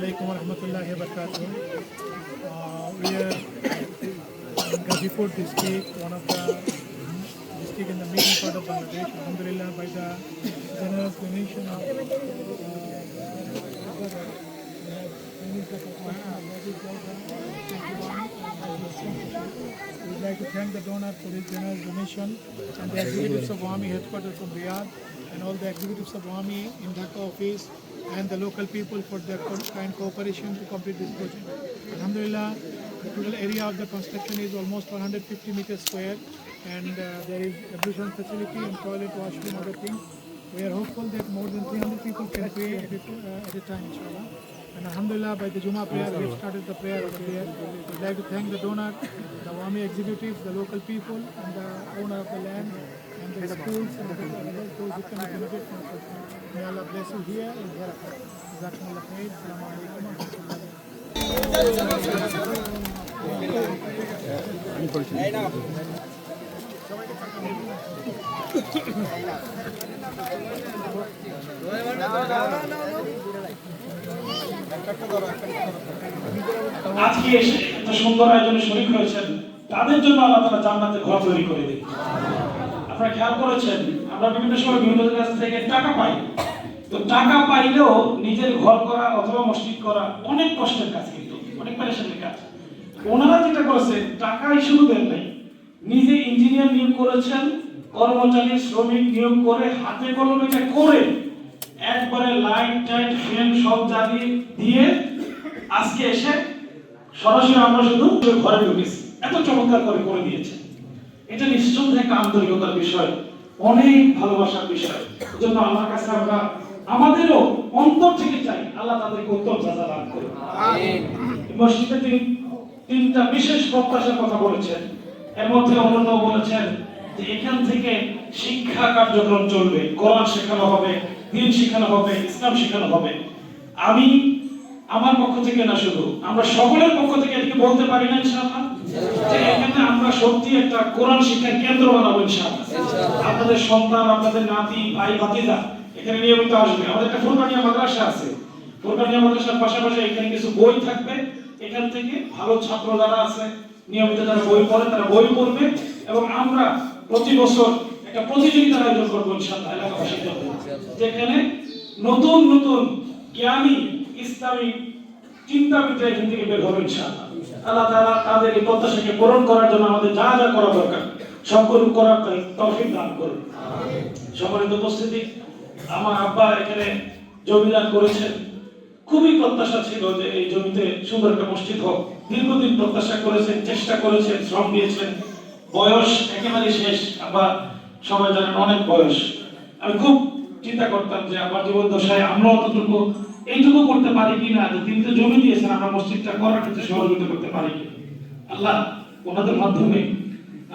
alaikum wa rahmatullahi wa barakatuh. We are in Gazipur district, one of the district in the middle part of Bangladesh. Alhamdulillah, by the generous donation of we would like to thank the donor for his generous donation and the executives of WAMI headquarters from Riyadh and all the executives of WAMI in Dhaka office and the local people for their kind cooperation to complete this project. Alhamdulillah, the total area of the construction is almost 150 meters square and there is ablution facility and toilet, washroom, other things. We are hopeful that more than 300 people can pray at a time, inshallah. And Alhamdulillah, by the Jummah prayer, we have started the prayer over there. We would like to thank the donor, the WAMI executives, the local people, and the owner of the land, and the schools, and those who can benefit from it. May Allah bless you here and hereafter. Jazakumullah khair. Assalamu alaikum wa আজকে এসে এত সুন্দর আয়োজনে শরীক হয়েছেন, তাদের জন্য আল্লাহ তাআলা জান্নাতে ঘর তৈরি করে দিন। আপনারা খেয়াল করেছেন, আমরা বিভিন্ন সময় বিভিন্ন কাছ থেকে টাকা পাই, তো টাকা পাইলেও নিজের ঘর করা অথবা মসজিদ করা অনেক কষ্টের কাজ, কিন্তু অনেক পেরেশানির কাজ। ওনারা যেটা করেছেন, টাকাই শুধু দেন নাই, নিজে ইঞ্জিনিয়ার নিয়োগ করেছেন, কর্মচারী শ্রমিক নিয়োগ করে হাতে কলমে এটা করে একবারে লাইট টাইট ফ্যান সব জ্বালিয়ে দিয়ে আজকে এসে সরাসরি আমরা শুধু ঘরে ঢুকেছি, এত চমৎকার করে করে দিয়েছে। এটা নিঃসন্দেহে একটা আন্তরিকতার বিষয়, অনেক ভালোবাসার বিষয়। এজন্য আমার কাছে আমরা আমাদেরও অন্তর থেকে চাই আল্লাহ তাদেরকে উত্তম জাযা দান করুন। আমিন। মসজিদে তিনটা বিশেষ প্রত্যাশার কথা বলেছেন, এর মধ্যে অন্যতম বলেছেন যে এখান থেকে শিক্ষা কার্যক্রম চলবে, কোরআন শেখানো হবে, দ্বীন শেখানো হবে, ইসলাম শেখানো হবে। আমি আমার পক্ষ থেকে না, শুধু আমরা সকলের পক্ষ থেকে এটাকে বলতে পারি না ইনশাআল্লাহ যে এখানে আমরা সত্যি একটা কোরআন শিক্ষার কেন্দ্র বানাবো ইনশাআল্লাহ। আপনাদের সন্তান, আপনাদের নাতি, ভাই, ভাতিজা এখানে নিয়মিত আসবে। আমাদের একটা ফুরকানিয়া মাদ্রাসা আছে, ফুরকানিয়া মাদ্রাসার পাশাপাশি এখানে কিছু বই থাকবে। এখান থেকে ভালো ছাত্র যারা আছে, নিয়মিত যারা বই পড়ে তারা বই পড়বে এবং আমরা প্রতি বছর একটা প্রতিযোগিতার আয়োজন করবো ইনশাআল্লাহ এলাকাবাসীর জন্য, যেখানে নতুন নতুন জ্ঞানী ইসলামী চিন্তাবিদরা এখান থেকে বের হবে ইনশাআল্লাহ। আল্লাহ তাআলা তাদের এই প্রত্যাশাকে পূরণ করার জন্য আমাদের যা যা করা দরকার সবগুলো করার তৌফিক দান করুন। সম্মানিত উপস্থিতি, আমার আব্বা এখানে জমি দান করেছেন। খুবই প্রত্যাশা ছিল যে এই জমিতে সুন্দর একটা মসজিদ হোক। দীর্ঘদিন প্রত্যাশা করেছেন, চেষ্টা করেছেন, শ্রম দিয়েছেন। বয়স একেবারে শেষ, আবার সবাই জানেন অনেক বয়স। আমি খুব চিন্তা করতাম যে আমার জীবন দশায় আমরা অতটুকু এইটুকু করতে পারি কিনা, যে তিনি তো জমি দিয়েছেন, আমরা মসজিদটা করার ক্ষেত্রে সহযোগিতা করতে পারি কিনা। আল্লাহ ওনাদের মাধ্যমে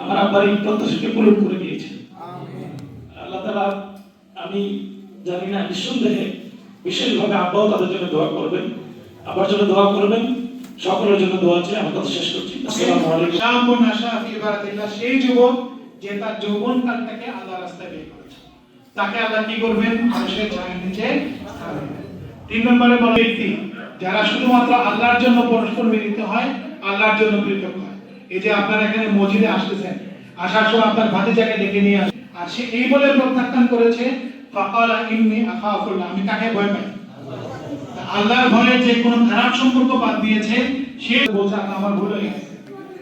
আমার আব্বার এই প্রত্যাশাকে পূরণ করে দিয়েছেন। আল্লাহ তাআলা, আমি জানি না, নিঃসন্দেহে বিশেষভাবে আব্বাও তাদের জন্য দোয়া করবেন, আবার জন্য দোয়া করবেন, সকলের জন্য দোয়া আছে। আমার কথা শেষ করছি। আসসালামু আলাইকুম। শামুন নাশা ফি ইবাদাতিল্লাহ, সেই যুবক যে তার যৌবন কালটাকে আল্লাহর রাস্তায় ব্যয় করেছে, তাকে আল্লাহ কি করবেন? আরশের ছায়ার নিচে স্থান দেবেন। 3 নম্বরে বলা ব্যক্তি যারা শুধুমাত্র আল্লাহর জন্য পরস্পর মিলিত হয়, আল্লাহর জন্য পৃথক হয়। এই যে আপনারা এখানে মসজিদে আসতেছেন, আসার সময় আপনার ভাতিজাকে ডেকে নিয়ে আসেন, আর সে এই বলে প্রত্যাখ্যান করেছে, ফাকালা ইন্নী আখাফুল্লাহ, আমি কাকে ভয় পাই? আল্লাহর ভয়ে যে কোনো খারাপ সম্পর্ক বাদ দিয়েছে, সে বলছে আমার ভুল হয়ে গেছে,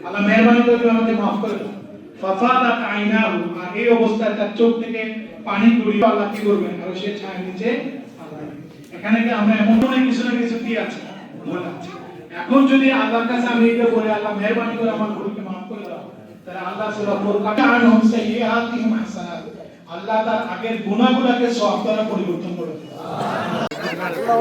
আল্লাহ মেহেরবানি করে আমাদের মাফ করে দাও। ফাফাদাত আইনাহু, আর এই অবস্থায় তার চোখ থেকে পানি গড়িয়ে আল্লাহ কি করবেন? আরশের ছায়ার নিচে। এখানে কি আমরা এমন অনেক কিছু না কিছু কি আছে, ভুল আছে। এখন যদি আল্লাহর কাছে আমি এটা বলি, আল্লাহ মেহেরবানি করে আমার ভুলকে মাফ করে দাও, তাহলে আল্লাহ সূরা ফুরকান আনহুম সাইয়্যাতিহিম হাসানাত, আল্লাহ তার আগের গুনাহগুলোকে সওয়াব দ্বারা পরিবর্তন করে দেন। আল্লাহ